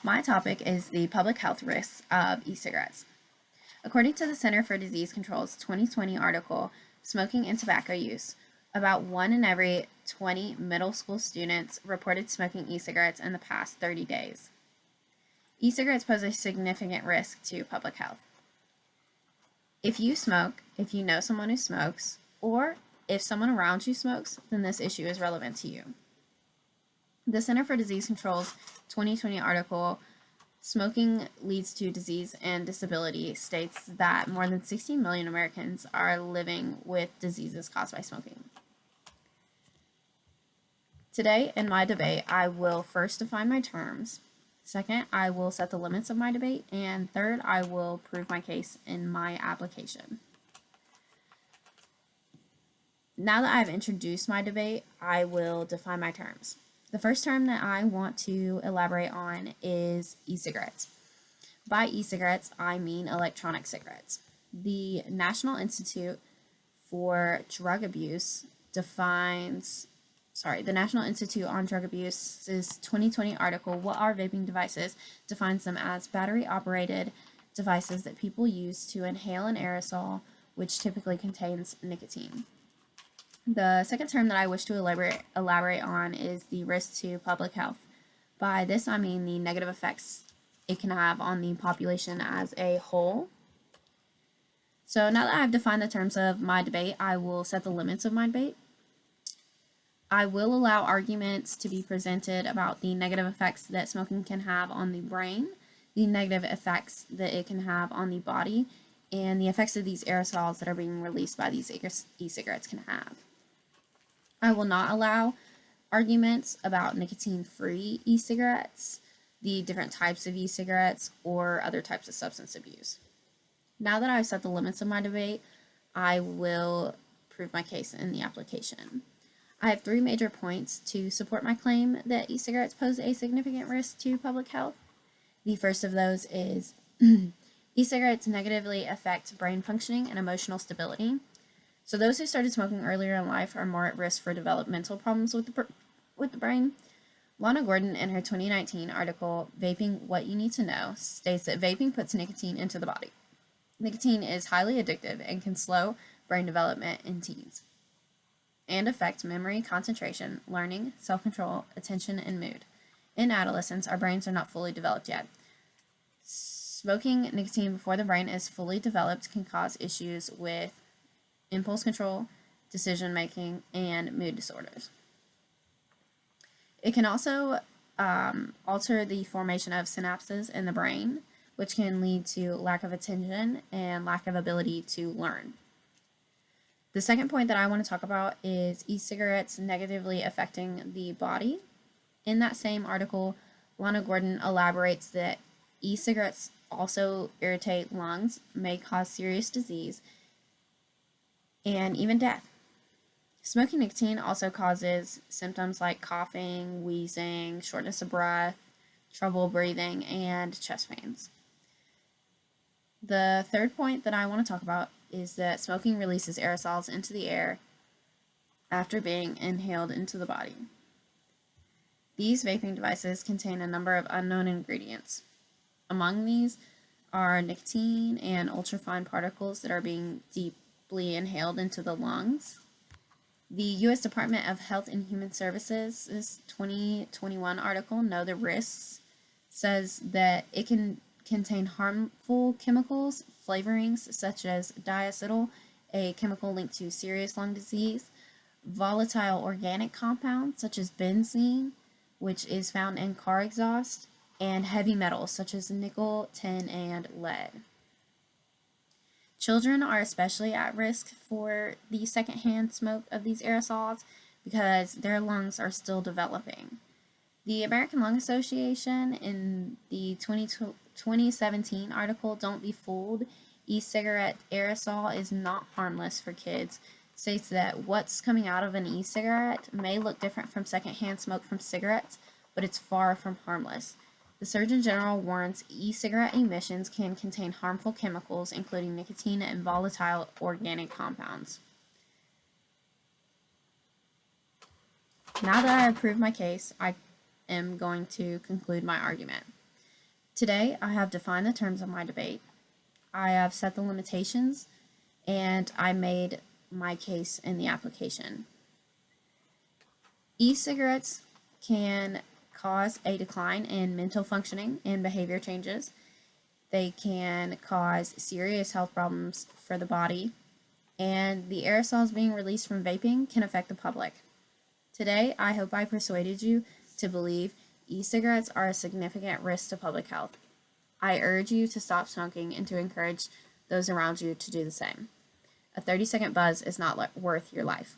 My topic is the public health risks of e-cigarettes. According to the Center for Disease Control's 2020 article, Smoking and Tobacco Use, about 1 in every 20 middle school students reported smoking e-cigarettes in the past 30 days. E-cigarettes pose a significant risk to public health. If you smoke, if you know someone who smokes, or if someone around you smokes, then this issue is relevant to you. The Center for Disease Control's 2020 article, Smoking Leads to Disease and Disability, states that more than 16 million Americans are living with diseases caused by smoking. Today, in my debate, I will first define my terms. Second, I will set the limits of my debate. And third, I will prove my case in my application. Now that I've introduced my debate, I will define my terms. The first term that I want to elaborate on is e-cigarettes. By e-cigarettes, I mean electronic cigarettes. The National Institute on Drug Abuse's 2020 article, What Are Vaping Devices?, defines them as battery-operated devices that people use to inhale an aerosol, which typically contains nicotine. The second term that I wish to elaborate on is the risk to public health. By this, I mean the negative effects it can have on the population as a whole. So now that I've defined the terms of my debate, I will set the limits of my debate. I will allow arguments to be presented about the negative effects that smoking can have on the brain, the negative effects that it can have on the body, and the effects of these aerosols that are being released by these e-cigarettes can have. I will not allow arguments about nicotine-free e-cigarettes, the different types of e-cigarettes, or other types of substance abuse. Now that I've set the limits of my debate, I will prove my case in the application. I have 3 major points to support my claim that e-cigarettes pose a significant risk to public health. The first of those is e-cigarettes negatively affect brain functioning and emotional stability. So those who started smoking earlier in life are more at risk for developmental problems with the brain. Lana Gordon, in her 2019 article, Vaping What You Need to Know, states that vaping puts nicotine into the body. Nicotine is highly addictive and can slow brain development in teens and affect memory, concentration, learning, self-control, attention, and mood. In adolescence, our brains are not fully developed yet. Smoking nicotine before the brain is fully developed can cause issues with impulse control, decision-making, and mood disorders. It can also alter the formation of synapses in the brain, which can lead to lack of attention and lack of ability to learn. The second point that I want to talk about is e-cigarettes negatively affecting the body. In that same article, Lana Gordon elaborates that e-cigarettes also irritate lungs, may cause serious disease, and even death. Smoking nicotine also causes symptoms like coughing, wheezing, shortness of breath, trouble breathing, and chest pains. The third point that I want to talk about is that smoking releases aerosols into the air after being inhaled into the body. These vaping devices contain a number of unknown ingredients. Among these are nicotine and ultrafine particles that are being deeply inhaled into the lungs. The U.S. Department of Health and Human Services' 2021 article, Know the Risks, says that it can contain harmful chemicals, flavorings such as diacetyl, a chemical linked to serious lung disease, volatile organic compounds such as benzene, which is found in car exhaust, and heavy metals such as nickel, tin, and lead. Children are especially at risk for the secondhand smoke of these aerosols because their lungs are still developing. The American Lung Association, in the 2017 article, Don't Be Fooled, E-cigarette aerosol is not harmless for kids, states that what's coming out of an e-cigarette may look different from secondhand smoke from cigarettes, but it's far from harmless. The Surgeon General warns e-cigarette emissions can contain harmful chemicals, including nicotine and volatile organic compounds. Now that I have proved my case, I am going to conclude my argument. Today, I have defined the terms of my debate, I have set the limitations, and I made my case in the application. E-cigarettes can cause a decline in mental functioning and behavior changes. They can cause serious health problems for the body, and the aerosols being released from vaping can affect the public. Today, I hope I persuaded you to believe e-cigarettes are a significant risk to public health. I urge you to stop smoking and to encourage those around you to do the same. A 30-second buzz is not worth your life.